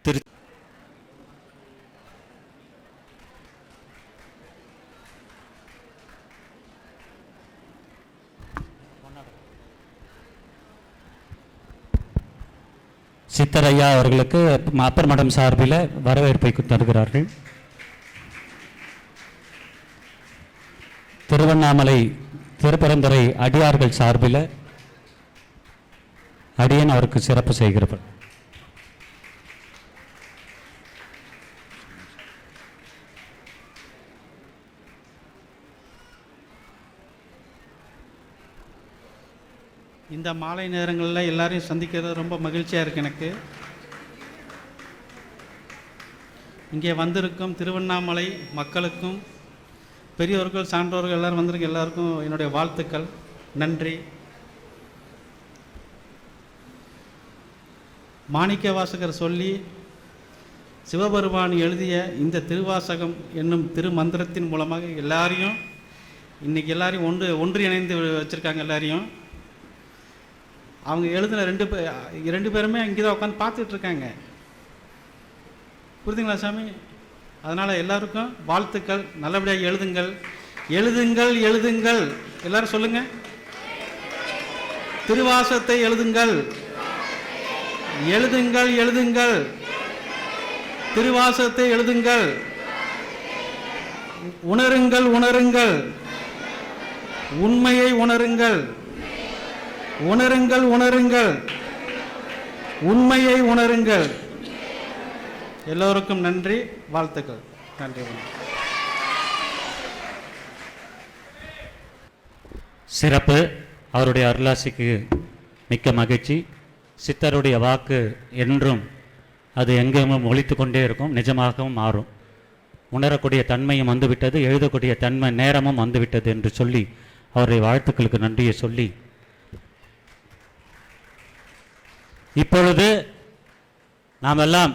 திரு சித்தரையா அவர்களுக்கு அப்பர் மடம் சார்பில் வரவேற்பை தருகிறார்கள். திருவண்ணாமலை திருப்பரந்துரை அடியார்கள் சார்பில் அடியன் அவருக்கு சிறப்பு செய்கிறவர். இந்த மாலை நேரங்களில் எல்லாரையும் சந்திக்கிறது ரொம்ப மகிழ்ச்சியாக இருக்குது. எனக்கு இங்கே வந்திருக்கும் திருவண்ணாமலை மக்களுக்கும் பெரியோர்கள் சான்றோர்கள் எல்லோரும் வந்திருக்க எல்லாருக்கும் என்னுடைய வாழ்த்துக்கள், நன்றி. மாணிக்க வாசகர் சொல்லி சிவபெருமான் எழுதிய இந்த திருவாசகம் என்னும் திருமந்திரத்தின் மூலமாக எல்லாரையும் இன்றைக்கி எல்லாரையும் ஒன்று இணைந்து வச்சுருக்காங்க. எல்லாரையும் அவங்க எழுதின ரெண்டு பேருமே இங்கே தான் உட்காந்து பார்த்துட்ருக்காங்க. புரியுதுங்களா சாமி? அதனால் எல்லாருக்கும் வாழ்த்துக்கள். நல்லபடியாக எழுதுங்கள், எழுதுங்கள், எழுதுங்கள். எல்லாரும் சொல்லுங்கள், திருவாசகத்தை எழுதுங்கள், எழுதுங்கள், எழுதுங்கள், திருவாசகத்தை எழுதுங்கள். உணருங்கள், உணருங்கள், உண்மையை உணருங்கள், உணருங்கள், உணருங்கள், உண்மையை உணருங்கள். எல்லோருக்கும் நன்றி, வாழ்த்துக்கள். நன்றி. சிறப்பு. அவருடைய அருளாசிக்கு மிக்க மகிழ்ச்சி. சித்தருடைய வாக்கு என்றும் அது எங்கேயும் ஒலித்து கொண்டே இருக்கும், நிஜமாகவும் மாறும். உணரக்கூடிய தன்மையும் வந்துவிட்டது, எழுதக்கூடிய தன்மை நேரமும் வந்துவிட்டது என்று சொல்லி அவருடைய வாழ்த்துக்களுக்கு நன்றியை சொல்லி, இப்பொழுது நாம் எல்லாம்